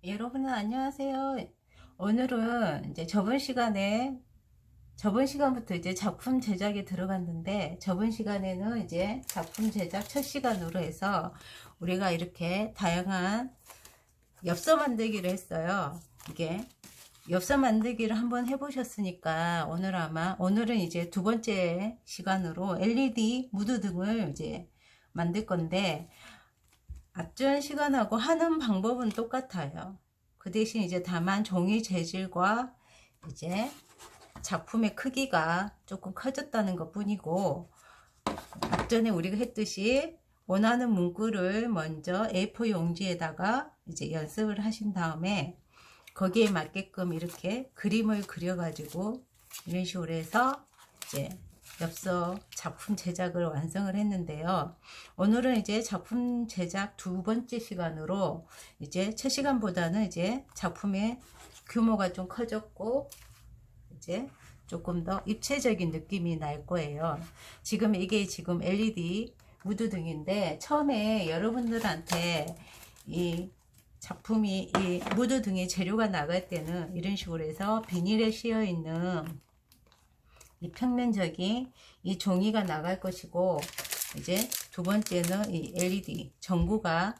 여러분 안녕하세요. 오늘은 이제 저번 시간부터 이제 작품 제작에 들어갔는데, 저번 시간에는 이제 작품 제작 첫 시간으로 해서 우리가 이렇게 다양한 엽서 만들기를 했어요. 이게 엽서 만들기를 한번 해보셨으니까 오늘은 이제 두 번째 시간으로 LED 무드 등을 이제 만들 건데, 앞전 시간하고 하는 방법은 똑같아요. 그 대신 이제 다만 종이 재질과 이제 작품의 크기가 조금 커졌다는 것 뿐이고, 앞전에 우리가 했듯이 원하는 문구를 먼저 A4 용지에다가 이제 연습을 하신 다음에 거기에 맞게끔 이렇게 그림을 그려가지고 이런 식으로 해서 이제 엽서 작품 제작을 완성을 했는데요. 오늘은 이제 작품 제작 두 번째 시간으로 이제 첫 시간보다는 이제 작품의 규모가 좀 커졌고 이제 조금 더 입체적인 느낌이 날 거예요. 지금 이게 지금 LED 무드 등인데, 처음에 여러분들한테 이 작품이 이 무드 등의 재료가 나갈 때는 이런 식으로 해서 비닐에 씌어 있는 이 평면적인 이 종이가 나갈 것이고, 이제 두 번째는 이 LED 전구가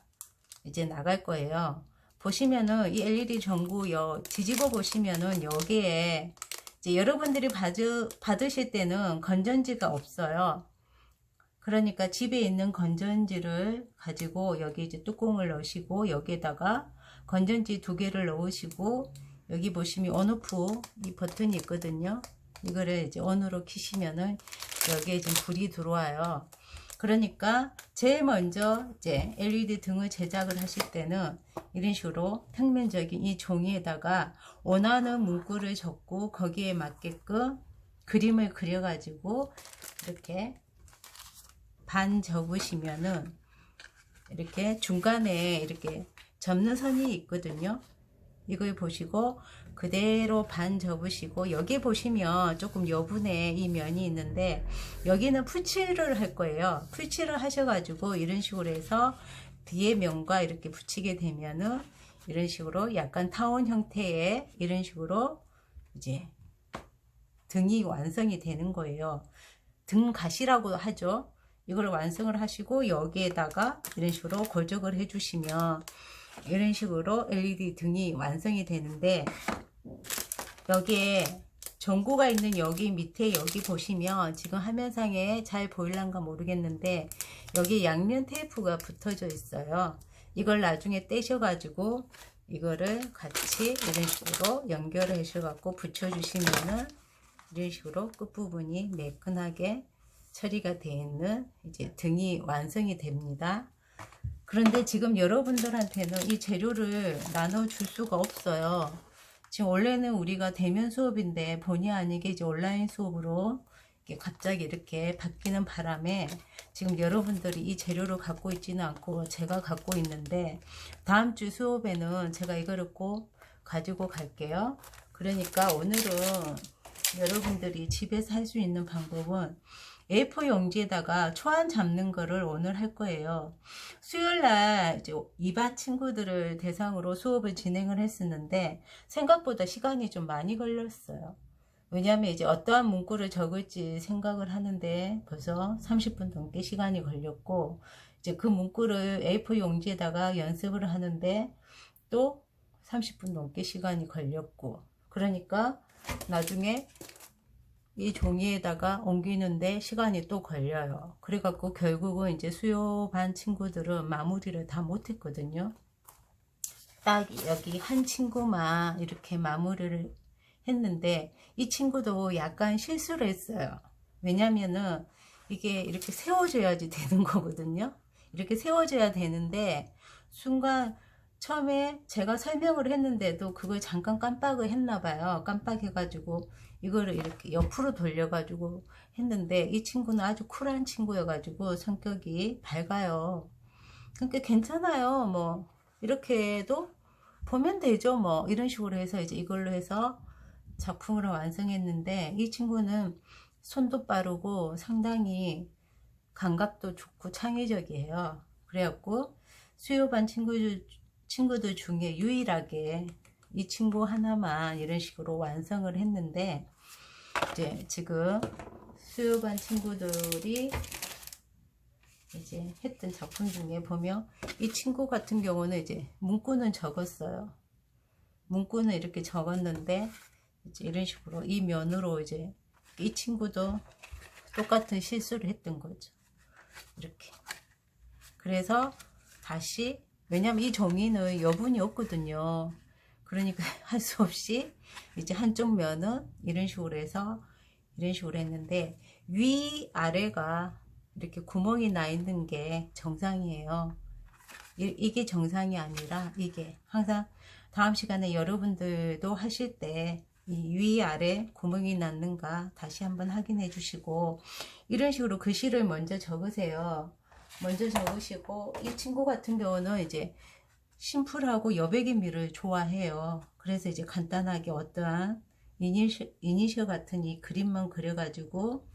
이제 나갈 거예요. 보시면은 이 LED 전구 뒤집어 보시면은 여기에 이제 여러분들이 받으실 때는 건전지가 없어요. 그러니까 집에 있는 건전지를 가지고 여기 이제 뚜껑을 넣으시고, 여기에다가 건전지 두 개를 넣으시고, 여기 보시면 온오프 이 버튼이 있거든요. 이거를 이제 온으로 키시면은 여기에 지금 불이 들어와요. 그러니까 제일 먼저 이제 LED 등을 제작을 하실 때는 이런 식으로 평면적인 이 종이에다가 원하는 문구를 적고 거기에 맞게끔 그림을 그려 가지고 이렇게 반 접으시면은 이렇게 중간에 이렇게 접는 선이 있거든요. 이걸 보시고 그대로 반 접으시고, 여기 보시면 조금 여분의 이 면이 있는데 여기는 풀칠을 할 거예요. 풀칠을 하셔가지고 이런 식으로 해서 뒤에 면과 이렇게 붙이게 되면은 이런 식으로 약간 타원 형태의 이런 식으로 이제 등이 완성이 되는 거예요. 등갓이라고 하죠. 이걸 완성을 하시고 여기에다가 이런 식으로 고정을 해주시면 이런 식으로 LED 등이 완성이 되는데, 여기에 전구가 있는 여기 밑에 여기 보시면 지금 화면상에 잘 보일란가 모르겠는데 여기 양면 테이프가 붙어져 있어요. 이걸 나중에 떼셔 가지고 이거를 같이 이런 식으로 연결을 하셔 갖고 붙여 주시면은 이런 식으로 끝부분이 매끈하게 처리가 되어 있는 이제 등이 완성이 됩니다. 그런데 지금 여러분들한테는 이 재료를 나눠줄 수가 없어요. 지금 원래는 우리가 대면 수업인데 본의 아니게 이제 온라인 수업으로 갑자기 이렇게 바뀌는 바람에 지금 여러분들이 이 재료를 갖고 있지는 않고 제가 갖고 있는데, 다음 주 수업에는 제가 이거를 꼭 가지고 갈게요. 그러니까 오늘은 여러분들이 집에서 할 수 있는 방법은 A4 용지에다가 초안 잡는 거를 오늘 할 거예요. 수요일날 이제 2반 친구들을 대상으로 수업을 진행을 했었는데 생각보다 시간이 좀 많이 걸렸어요. 왜냐하면 이제 어떠한 문구를 적을지 생각을 하는데 벌써 30분 넘게 시간이 걸렸고, 이제 그 문구를 A4 용지에다가 연습을 하는데 또 30분 넘게 시간이 걸렸고, 그러니까 나중에 이 종이에다가 옮기는데 시간이 또 걸려요. 그래갖고 결국은 이제 수요 반 친구들은 마무리를 다 못했거든요. 딱 여기 한 친구만 이렇게 마무리를 했는데 이 친구도 약간 실수를 했어요. 왜냐면은 이게 이렇게 세워줘야지 되는 거거든요. 이렇게 세워줘야 되는데 순간 처음에 제가 설명을 했는데도 그걸 잠깐 깜빡을 했나 봐요. 깜빡해가지고 이거를 이렇게 옆으로 돌려가지고 했는데, 이 친구는 아주 쿨한 친구여가지고 성격이 밝아요. 그러니까 괜찮아요. 뭐 이렇게 해도 보면 되죠. 뭐 이런 식으로 해서 이제 이걸로 해서 작품을 완성했는데, 이 친구는 손도 빠르고 상당히 감각도 좋고 창의적이에요. 그래갖고 수요반 친구들 친구들 중에 유일하게 이 친구 하나만 이런 식으로 완성을 했는데, 이제 지금 수요반 친구들이 이제 했던 작품 중에 보면 이 친구 같은 경우는 이제 문구는 적었어요. 문구는 이렇게 적었는데 이제 이런 식으로 이 면으로 이제 이 친구도 똑같은 실수를 했던 거죠. 이렇게. 그래서 다시, 왜냐면 이 종이는 여분이 없거든요. 그러니까 할 수 없이 이제 한쪽 면은 이런 식으로 해서 이런 식으로 했는데, 위아래가 이렇게 구멍이 나 있는 게 정상이에요. 이게 정상이 아니라 이게 항상 다음 시간에 여러분들도 하실 때 이 위아래 구멍이 났는가 다시 한번 확인해 주시고, 이런 식으로 글씨를 먼저 적으세요. 먼저 적으시고, 이 친구 같은 경우는 이제 심플하고 여백의 미를 좋아해요. 그래서 이제 간단하게 어떠한 이니셜 같은 이 그림만 그려가지고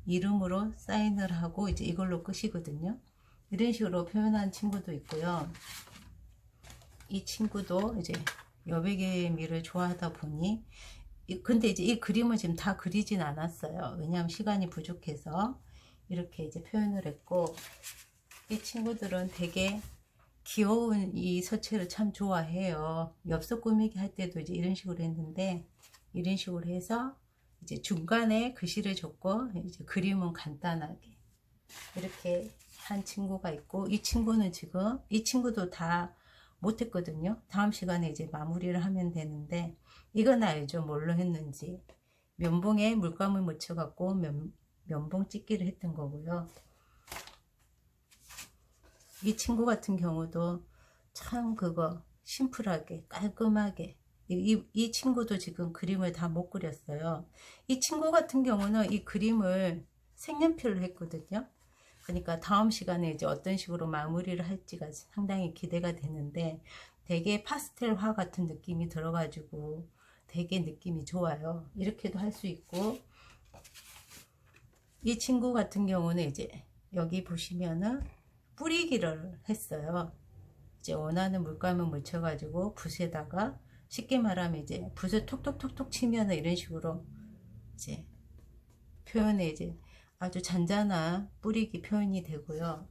이름으로 사인을 하고 이제 이걸로 끝이거든요. 이런 식으로 표현한 친구도 있고요. 이 친구도 이제 여백의 미를 좋아하다 보니, 근데 이제 이 그림을 지금 다 그리진 않았어요. 왜냐하면 시간이 부족해서 이렇게 이제 표현을 했고, 이 친구들은 되게 귀여운 이 서체를 참 좋아해요. 엽서 꾸미기 할 때도 이제 이런 식으로 했는데, 이런 식으로 해서 이제 중간에 글씨를 적고 이제 그림은 간단하게 이렇게 한 친구가 있고, 이 친구는 지금 이 친구도 다 못했거든요. 다음 시간에 이제 마무리를 하면 되는데, 이건 알죠? 뭘로 했는지. 면봉에 물감을 묻혀 갖고 면봉 찍기를 했던 거고요. 이 친구 같은 경우도 참 그거 심플하게 깔끔하게, 이 친구도 지금 그림을 다 못 그렸어요. 이 친구 같은 경우는 이 그림을 색연필로 했거든요. 그러니까 다음 시간에 이제 어떤 식으로 마무리를 할지가 상당히 기대가 되는데, 되게 파스텔화 같은 느낌이 들어가지고 되게 느낌이 좋아요. 이렇게도 할 수 있고, 이 친구 같은 경우는 이제 여기 보시면은 뿌리기를 했어요. 이제 원하는 물감을 묻혀가지고 붓에다가, 쉽게 말하면 이제 붓을 톡톡톡톡 치면은 이런 식으로 이제 표현에 이제 아주 잔잔한 뿌리기 표현이 되고요.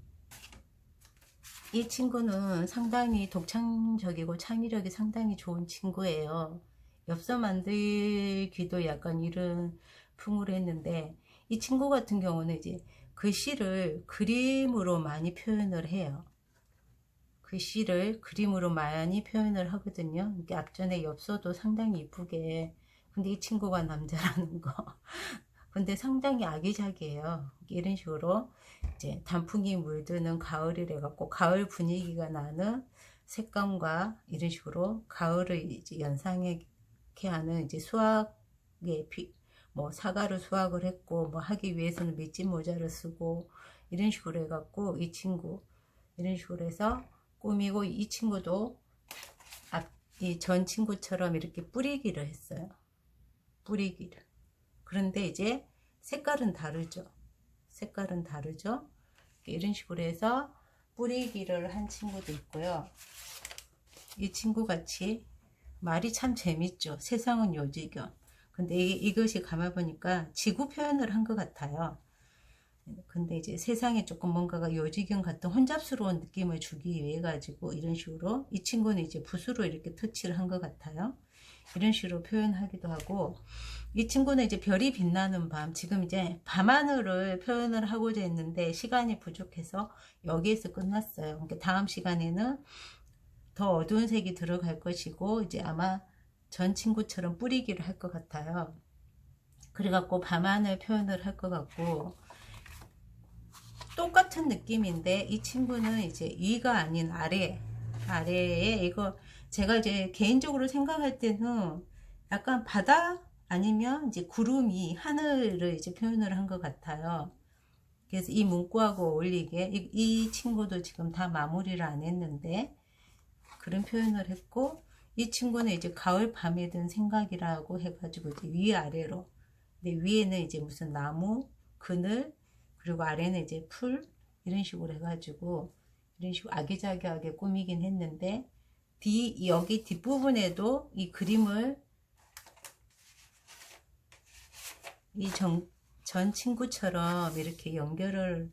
이 친구는 상당히 독창적이고 창의력이 상당히 좋은 친구예요. 엽서 만들기도 약간 이런 풍으로 했는데, 이 친구 같은 경우는 이제 글씨를 그림으로 많이 표현을 해요. 글씨를 그림으로 많이 표현을 하거든요. 이게 앞전에 엽서도 상당히 이쁘게, 근데 이 친구가 남자라는 거. 근데 상당히 아기자기해요. 이런 식으로 이제 단풍이 물드는 가을이래 갖고 가을 분위기가 나는 색감과 이런 식으로 가을을 이제 연상하게 하는 이제 수학의 뭐 사과를 수확을 했고 뭐 하기 위해서는 밑집 모자를 쓰고 이런 식으로 해갖고 이 친구 이런 식으로 해서 꾸미고, 이 친구도 이 전 친구처럼 이렇게 뿌리기를 했어요. 뿌리기를. 그런데 이제 색깔은 다르죠. 색깔은 다르죠. 이런 식으로 해서 뿌리기를 한 친구도 있고요. 이 친구 같이 말이 참 재밌죠. 세상은 요지경. 근데 이것이 가만 보니까 지구 표현을 한 것 같아요. 근데 이제 세상에 조금 뭔가가 요지경 같은 혼잡스러운 느낌을 주기 위해 가지고 이런 식으로, 이 친구는 이제 붓으로 이렇게 터치를 한 것 같아요. 이런 식으로 표현하기도 하고, 이 친구는 이제 별이 빛나는 밤, 지금 이제 밤하늘을 표현을 하고자 했는데 시간이 부족해서 여기에서 끝났어요. 그러니까 다음 시간에는 더 어두운 색이 들어갈 것이고, 이제 아마 전 친구처럼 뿌리기를 할 것 같아요. 그래갖고 밤하늘 표현을 할 것 같고, 똑같은 느낌인데 이 친구는 이제 위가 아닌 아래에, 이거 제가 이제 개인적으로 생각할 때는 약간 바다 아니면 이제 구름이 하늘을 이제 표현을 한 것 같아요. 그래서 이 문구하고 어울리게 이 친구도 지금 다 마무리를 안 했는데 그런 표현을 했고, 이 친구는 이제 가을 밤에 든 생각이라고 해가지고 이제 위아래로, 근데 위에는 이제 무슨 나무 그늘, 그리고 아래는 이제 풀, 이런 식으로 해가지고 이런 식으로 아기자기하게 꾸미긴 했는데, 여기 뒷부분에도 이 그림을 전 친구처럼 이렇게 연결을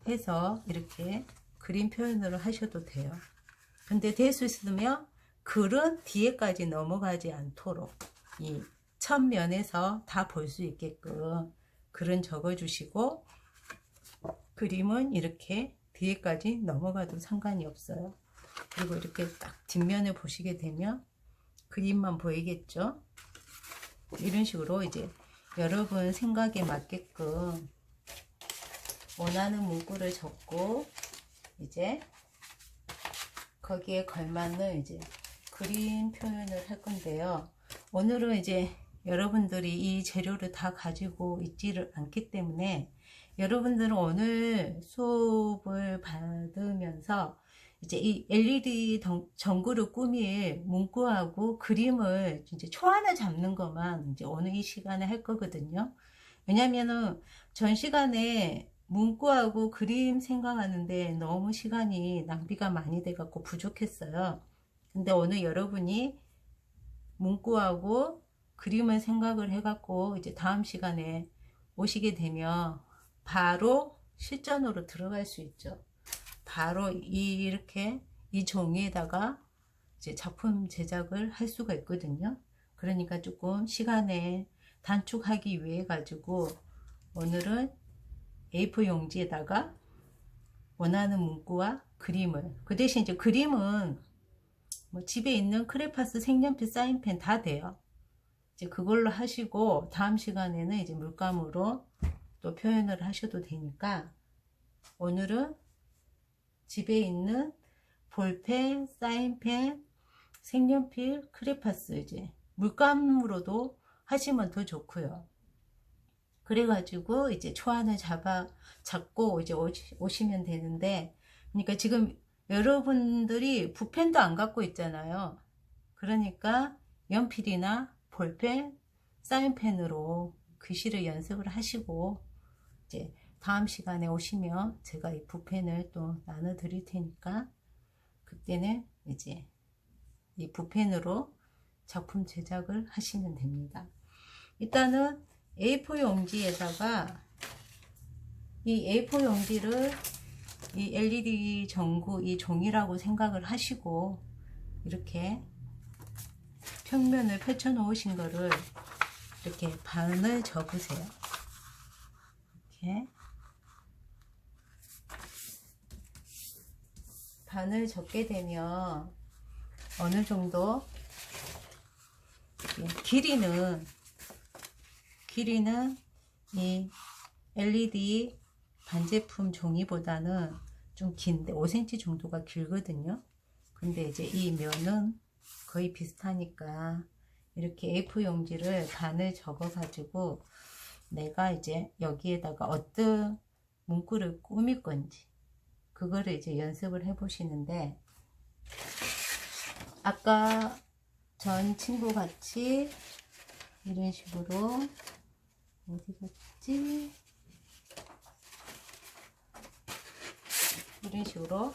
해서 이렇게 그림 표현을 하셔도 돼요. 근데 될 수 있으면 글은 뒤에까지 넘어가지 않도록 이 첫 면에서 다 볼 수 있게끔 글은 적어 주시고 그림은 이렇게 뒤에까지 넘어가도 상관이 없어요. 그리고 이렇게 딱 뒷면을 보시게 되면 그림만 보이겠죠. 이런 식으로 이제 여러분 생각에 맞게끔 원하는 문구를 적고 이제 거기에 걸맞는 이제 그림 표현을 할 건데요. 오늘은 이제 여러분들이 이 재료를 다 가지고 있지를 않기 때문에 여러분들은 오늘 수업을 받으면서 이제 이 LED 전구를 꾸밀 문구하고 그림을 이제 초안을 잡는 것만 이제 오늘 이 시간에 할 거거든요. 왜냐면은 전 시간에 문구하고 그림 생각하는데 너무 시간이 낭비가 많이 돼 갖고 부족했어요. 근데 오늘 여러분이 문구하고 그림을 생각을 해 갖고 이제 다음 시간에 오시게 되면 바로 실전으로 들어갈 수 있죠. 바로 이렇게 이 종이에다가 이제 작품 제작을 할 수가 있거든요. 그러니까 조금 시간에 단축하기 위해 가지고 오늘은 A4 용지에다가 원하는 문구와 그림을, 그 대신 이제 그림은 뭐 집에 있는 크레파스, 색연필, 사인펜 다 돼요. 이제 그걸로 하시고 다음 시간에는 이제 물감으로 또 표현을 하셔도 되니까 오늘은 집에 있는 볼펜, 사인펜, 색연필, 크레파스 이제 물감으로도 하시면 더 좋고요. 그래가지고 이제 초안을 잡고 이제 오시면 되는데, 그러니까 지금 여러분들이 붓펜도 안 갖고 있잖아요. 그러니까 연필이나 볼펜, 사인펜으로 글씨를 연습을 하시고 이제 다음 시간에 오시면 제가 이 붓펜을 또 나눠 드릴 테니까 그때는 이제 이 붓펜으로 작품 제작을 하시면 됩니다. 일단은 A4 용지에다가 이 A4 용지를 이 LED 전구 이 종이라고 생각을 하시고 이렇게 평면을 펼쳐 놓으신 거를 이렇게 반을 접으세요. 이렇게 반을 접게 되면 어느 정도 길이는 이 LED 반제품 종이보다는 좀 긴데 5cm 정도가 길거든요. 근데 이제 이 면은 거의 비슷하니까 이렇게 A4 용지를 반을 접어 가지고 내가 이제 여기에다가 어떤 문구를 꾸밀 건지 그거를 이제 연습을 해 보시는데, 아까 전 친구 같이 이런 식으로 어디 갔지? 이런 식으로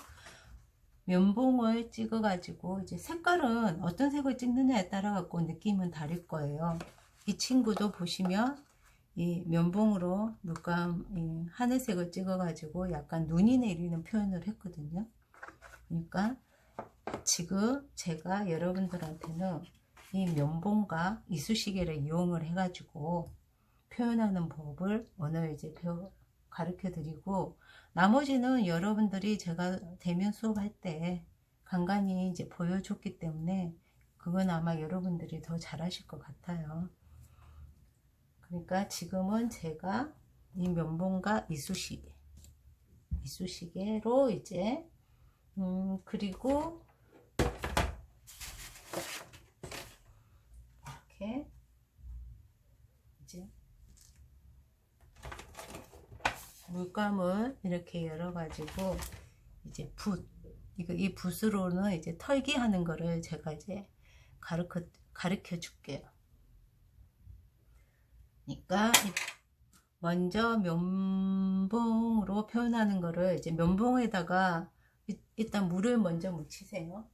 면봉을 찍어 가지고 이제 색깔은 어떤 색을 찍느냐에 따라 갖고 느낌은 다를 거예요. 이 친구도 보시면 이 면봉으로 물감 하늘색을 찍어 가지고 약간 눈이 내리는 표현을 했거든요. 그러니까 지금 제가 여러분들한테는 이 면봉과 이쑤시개를 이용을 해 가지고 표현하는 법을 오늘 이제 가르쳐 드리고, 나머지는 여러분들이 제가 대면 수업할 때 간간히 이제 보여줬기 때문에 그건 아마 여러분들이 더 잘하실 것 같아요. 그러니까 지금은 제가 이 면봉과 이쑤시개로 이제 그리고 이렇게 이제 물감을 이렇게 열어 가지고 이제 이 붓으로는 이제 털기 하는 거를 제가 이제 가르쳐 줄게요. 그러니까 먼저 면봉으로 표현하는 거를 이제 면봉에다가 일단 물을 먼저 묻히세요.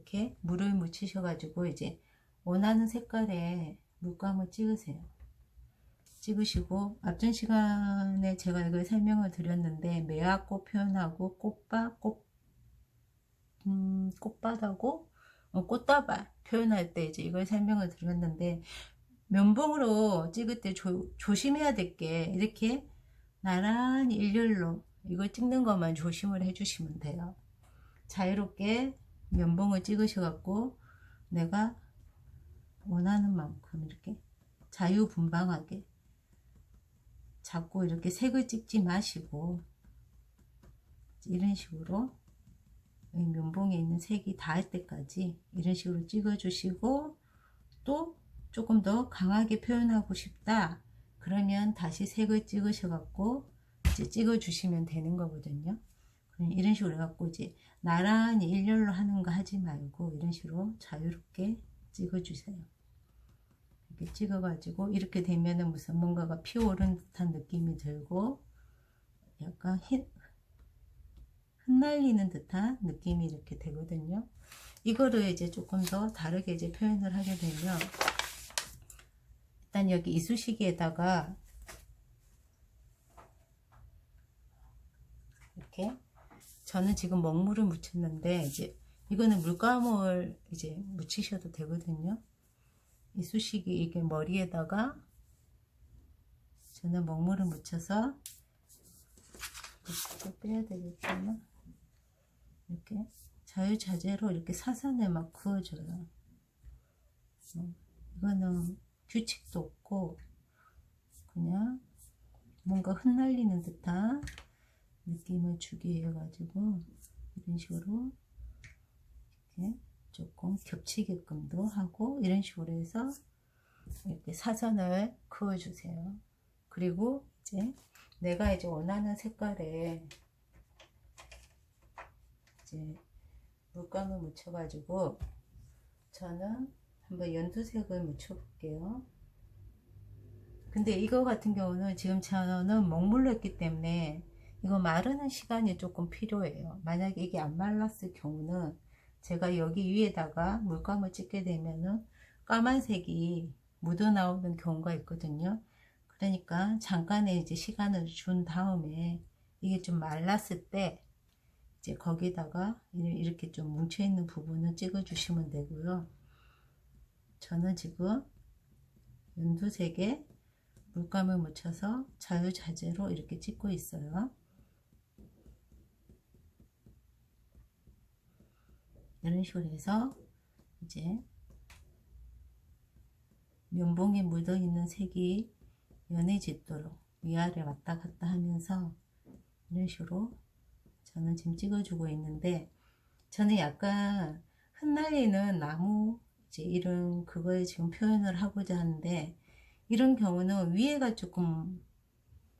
이렇게 물을 묻히셔 가지고 이제 원하는 색깔의 물감을 찍으세요. 찍으시고, 앞전 시간에 제가 이걸 설명을 드렸는데 매화꽃 표현하고 꽃밭하고 꽃다발 표현할 때 이제 이걸 설명을 드렸는데, 면봉으로 찍을 때 조심해야 될 게, 이렇게 나란히 일렬로 이걸 찍는 것만 조심을 해주시면 돼요. 자유롭게 면봉을 찍으셔 갖고 내가 원하는 만큼 이렇게 자유분방하게 자꾸 이렇게 색을 찍지 마시고, 이런 식으로 면봉에 있는 색이 닿을 때까지 이런 식으로 찍어 주시고, 또 조금 더 강하게 표현하고 싶다 그러면 다시 색을 찍으셔 갖고 이제 찍어 주시면 되는 거거든요. 이런 식으로 해 갖고 이제 나란히 일렬로 하는 거 하지 말고 이런 식으로 자유롭게 찍어 주세요. 이렇게 찍어 가지고 이렇게 되면은 무슨 뭔가가 피어오른 듯한 느낌이 들고 약간 흩날리는 듯한 느낌이 이렇게 되거든요. 이거를 이제 조금 더 다르게 이제 표현을 하게 되면, 일단 여기 이쑤시개에다가 이렇게, 저는 지금 먹물을 묻혔는데 이제 이거는 물감을 이제 묻히셔도 되거든요. 이쑤시개 이게 머리에다가 저는 먹물을 묻혀서, 또 빼야 되겠지만 이렇게 자유자재로 이렇게 사선에 막 그어줘요. 이거는 규칙도 없고 그냥 뭔가 흩날리는 듯한 느낌을 주기 위해 가지고 이런 식으로 이렇게 조금 겹치게끔도 하고 이런 식으로 해서 이렇게 사선을 그어주세요. 그리고 이제 내가 이제 원하는 색깔에 이제 물감을 묻혀 가지고, 저는 한번 연두색을 묻혀 볼게요. 근데 이거 같은 경우는 지금 저는 먹물로 했기 때문에 이거 마르는 시간이 조금 필요해요. 만약에 이게 안 말랐을 경우는 제가 여기 위에다가 물감을 찍게 되면은 까만색이 묻어 나오는 경우가 있거든요. 그러니까 잠깐의 이제 시간을 준 다음에 이게 좀 말랐을 때 이제 거기다가 이렇게 좀 뭉쳐 있는 부분을 찍어 주시면 되고요. 저는 지금 연두색에 물감을 묻혀서 자유자재로 이렇게 찍고 있어요. 이런 식으로 해서 이제 면봉에 묻어 있는 색이 연해지도록 위아래 왔다 갔다 하면서 이런 식으로 저는 지금 찍어주고 있는데, 저는 약간 흩날리는 나무 이제 이런 그거에 지금 표현을 하고자 하는데, 이런 경우는 위에가 조금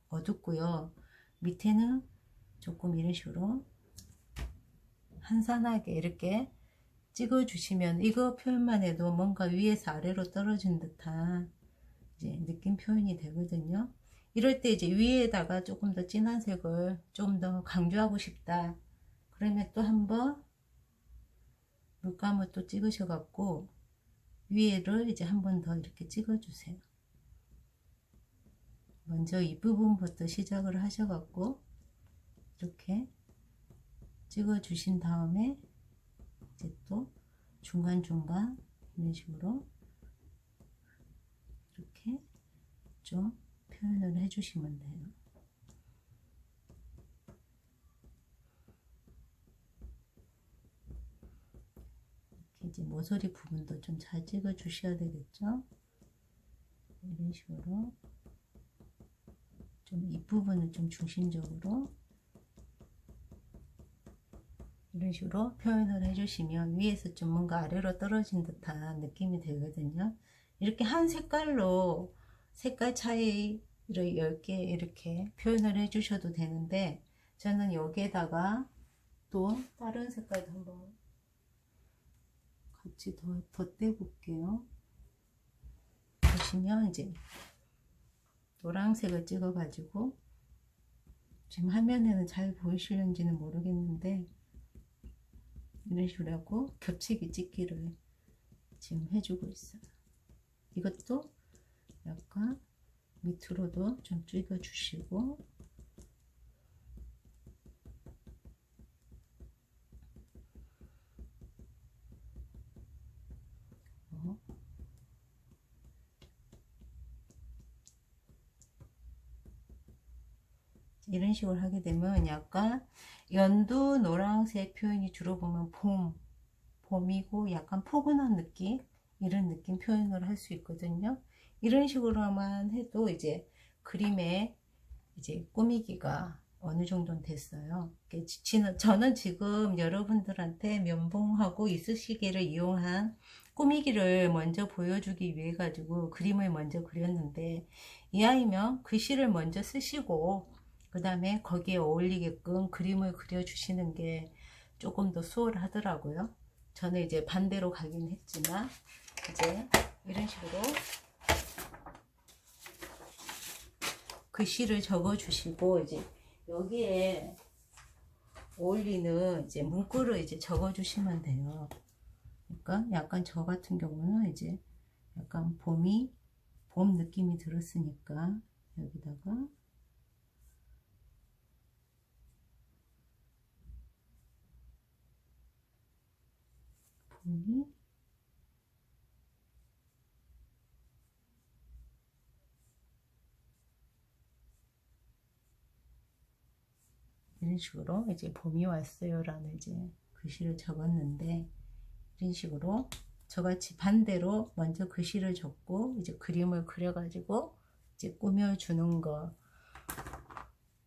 어둡고요, 밑에는 조금 이런 식으로 한산하게 이렇게 찍어 주시면 이거 표현만 해도 뭔가 위에서 아래로 떨어진 듯한 이제 느낌 표현이 되거든요. 이럴 때 이제 위에다가 조금 더 진한 색을 좀 더 강조하고 싶다 그러면 또 한번 물감을 또 찍으셔 갖고 위에를 이제 한 번 더 이렇게 찍어 주세요. 먼저 이 부분부터 시작을 하셔 갖고 이렇게 찍어 주신 다음에 이제 또 중간중간 이런 식으로 이렇게 좀 표현을 해 주시면 돼요. 이렇게 이제 모서리 부분도 좀 잘 찍어 주셔야 되겠죠. 이런 식으로 좀 이 부분을 좀 중심적으로 이런 식으로 표현을 해주시면 위에서 좀 뭔가 아래로 떨어진 듯한 느낌이 들거든요. 이렇게 한 색깔로 색깔 차이를 10개 이렇게 표현을 해 주셔도 되는데, 저는 여기에다가 또 다른 색깔도 한번 같이 덧대 볼게요. 보시면 이제 노란색을 찍어 가지고, 지금 화면에는 잘 보이시는지는 모르겠는데 이런 식으로 하고 겹치기 찍기를 지금 해주고 있어요. 이것도 약간 밑으로도 좀 찍어 주시고, 이런 식으로 하게 되면 약간 연두 노란색 표현이 주로 보면 봄이고 약간 포근한 느낌, 이런 느낌 표현을 할 수 있거든요. 이런 식으로만 해도 이제 그림에 이제 꾸미기가 어느 정도는 됐어요. 저는 지금 여러분들한테 면봉하고 이쑤시개를 이용한 꾸미기를 먼저 보여주기 위해 가지고 그림을 먼저 그렸는데, 이왕이면 글씨를 먼저 쓰시고 그 다음에 거기에 어울리게끔 그림을 그려주시는 게 조금 더 수월하더라고요. 저는 이제 반대로 가긴 했지만, 이제 이런 식으로 글씨를 적어 주시고, 이제 여기에 어울리는 이제 문구를 이제 적어 주시면 돼요. 그러니까 약간 저 같은 경우는 이제 약간 봄 느낌이 들었으니까 여기다가 봄이 이런 식으로 이제 봄이 왔어요 라는 이제 글씨를 적었는데, 이런 식으로 저같이 반대로 먼저 글씨를 적고 이제 그림을 그려 가지고 이제 꾸며주는 거,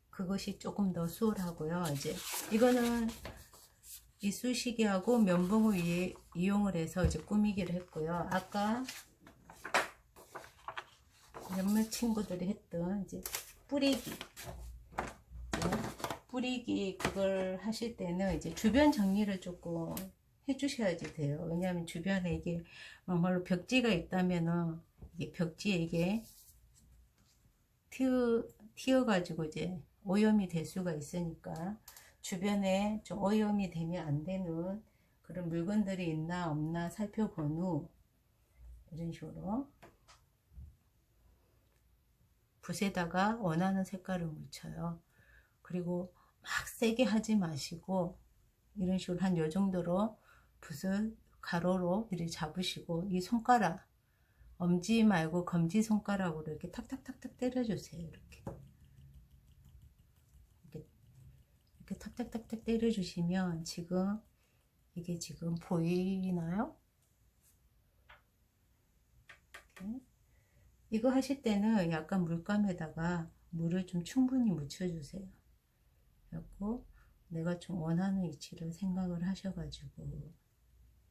그것이 조금 더 수월하고요. 이제 이거는 이쑤시개하고 면봉을 이용을 해서 이제 꾸미기를 했고요. 아까 몇몇 친구들이 했던 이제 뿌리기 그걸 하실 때는 이제 주변 정리를 조금 해주셔야지 돼요. 왜냐하면 주변에 이게 정말로 벽지가 있다면은 이게 벽지에 이게 튀어가지고 이제 오염이 될 수가 있으니까, 주변에 좀 오염이 되면 안 되는 그런 물건들이 있나 없나 살펴본 후 이런 식으로 붓에다가 원하는 색깔을 묻혀요. 그리고 막 세게 하지 마시고 이런 식으로 한 요 정도로 붓을 가로로 이렇게 잡으시고, 이 손가락, 엄지 말고 검지 손가락으로 이렇게 탁탁탁탁 때려주세요. 이렇게 탁탁탁탁 때려주시면, 지금 이게 지금 보이나요? 이렇게. 이거 하실 때는 약간 물감에다가 물을 좀 충분히 묻혀주세요. 그리고 내가 좀 원하는 위치를 생각을 하셔가지고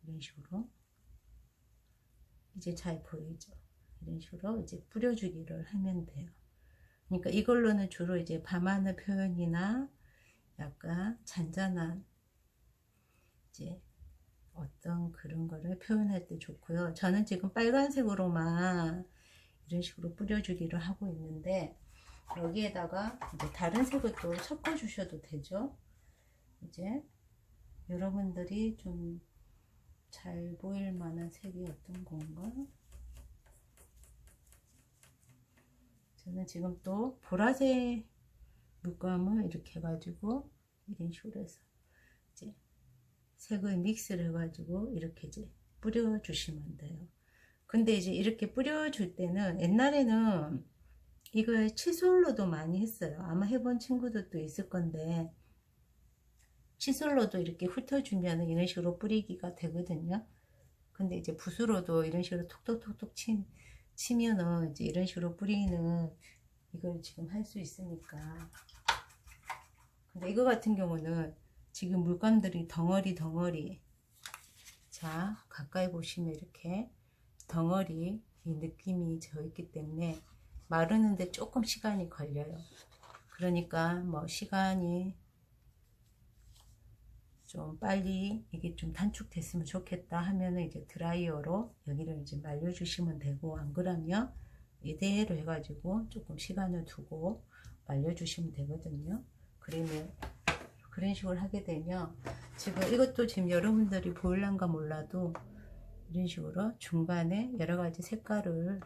이런 식으로, 이제 잘 보이죠? 이런 식으로 이제 뿌려주기를 하면 돼요. 그러니까 이걸로는 주로 이제 밤하늘 표현이나 약간 잔잔한 이제 어떤 그런 거를 표현할 때 좋고요. 저는 지금 빨간색으로만 이런 식으로 뿌려주기를 하고 있는데, 여기에다가 이제 다른 색을 또 섞어 주셔도 되죠. 이제 여러분들이 좀 잘 보일 만한 색이 어떤 건가? 저는 지금 또 보라색 물감을 이렇게 해가지고 이런 식으로 해서 이제 색을 믹스를 해가지고 이렇게 이제 뿌려주시면 돼요. 근데 이제 이렇게 뿌려줄 때는, 옛날에는 이걸 칫솔로도 많이 했어요. 아마 해본 친구들도 있을 건데, 칫솔로도 이렇게 훑어주면 이런 식으로 뿌리기가 되거든요. 근데 이제 붓으로도 이런 식으로 톡톡톡톡 치면은 이제 이런 식으로 뿌리는 이걸 지금 할 수 있으니까. 근데 이거 같은 경우는 지금 물감들이 덩어리, 자 가까이 보시면 이렇게 덩어리 이 느낌이 져 있기 때문에 마르는데 조금 시간이 걸려요. 그러니까 뭐 시간이 좀 빨리 이게 좀 단축됐으면 좋겠다 하면은 이제 드라이어로 여기를 이제 말려주시면 되고, 안 그러면 이대로 해가지고 조금 시간을 두고 말려주시면 되거든요. 그런 식으로 하게 되면 지금 이것도 지금 여러분들이 보일란가 몰라도 이런 식으로 중간에 여러 가지 색깔을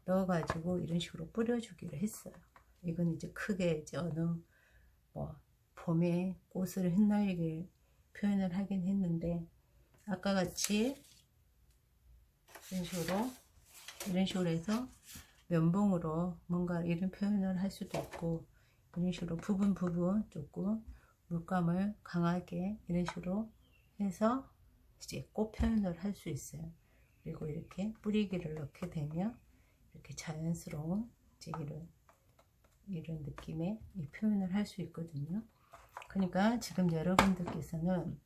넣어 가지고 이런 식으로 뿌려주기로 했어요. 이건 이제 크게 이제 어느 뭐 봄에 꽃을 흩날리게 표현을 하긴 했는데, 아까 같이 이런 식으로 해서 면봉으로 뭔가 이런 표현을 할 수도 있고, 이런 식으로 부분 조금 물감을 강하게 이런 식으로 해서 이제 꽃 표현을 할 수 있어요. 그리고 이렇게 뿌리기를 넣게 되면 이렇게 자연스러운 이제 이런 느낌의 이 표현을 할 수 있거든요. 그러니까 지금 여러분들께서는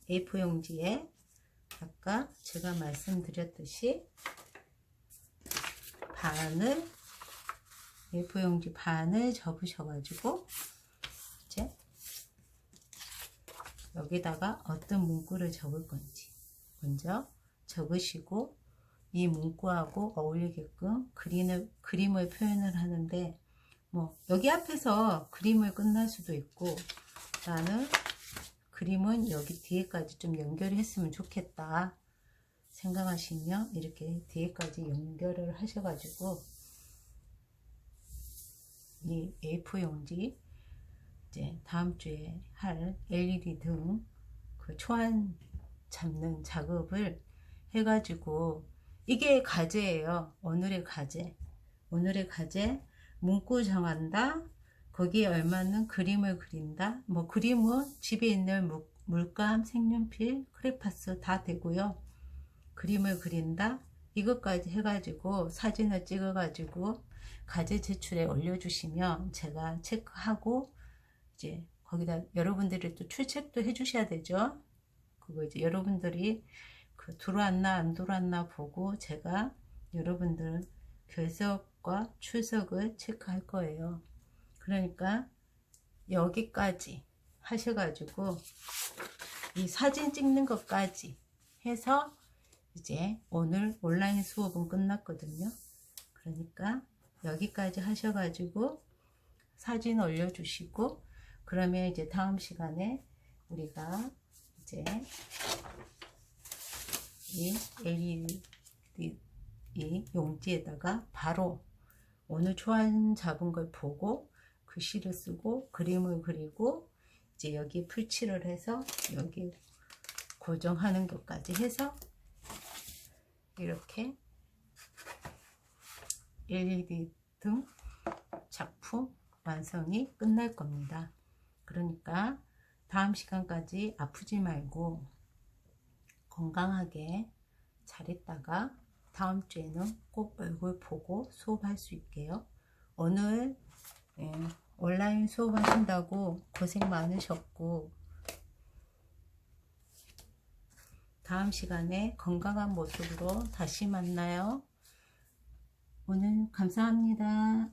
A4 용지에 아까 제가 말씀드렸듯이 A4 용지 반을 접으셔가지고 이제 여기다가 어떤 문구를 적을 건지 먼저 적으시고, 이 문구하고 어울리게끔 그림을 표현을 하는데, 뭐 여기 앞에서 그림을 끝날 수도 있고, 나는 그림은 여기 뒤에까지 좀 연결을 했으면 좋겠다 생각하시면 이렇게 뒤에까지 연결을 하셔가지고 이 A4 용지 이제 다음 주에 할 LED 등 그 초안 잡는 작업을 해가지고, 이게 과제예요. 오늘의 과제 문구 정한다, 거기에 얼맞는 그림을 그린다. 뭐 그림은 집에 있는 물감, 색연필, 크레파스 다 되고요. 그림을 그린다, 이것까지 해가지고 사진을 찍어 가지고 과제 제출에 올려주시면 제가 체크하고 이제 거기다 여러분들이 또 출첵도 해주셔야 되죠. 그거 이제 여러분들이 그 들어왔나 안 들어왔나 보고 제가 여러분들 결석과 출석을 체크할 거예요. 그러니까 여기까지 하셔가지고 이 사진 찍는 것까지 해서 이제 오늘 온라인 수업은 끝났거든요. 그러니까 여기까지 하셔가지고 사진 올려주시고, 그러면 이제 다음 시간에 우리가 이제 이 LED 용지에다가 바로 오늘 초안 잡은 걸 보고 글씨를 쓰고 그림을 그리고 이제 여기 풀칠을 해서 여기 고정하는 것까지 해서 이렇게 LED 등 작품 완성이 끝날 겁니다. 그러니까 다음 시간까지 아프지 말고 건강하게 잘했다가 다음 주에는 꼭 얼굴 보고 수업할 수 있게요. 오늘 온라인 수업 하신다고 고생 많으셨고, 다음 시간에 건강한 모습으로 다시 만나요. 오늘 감사합니다.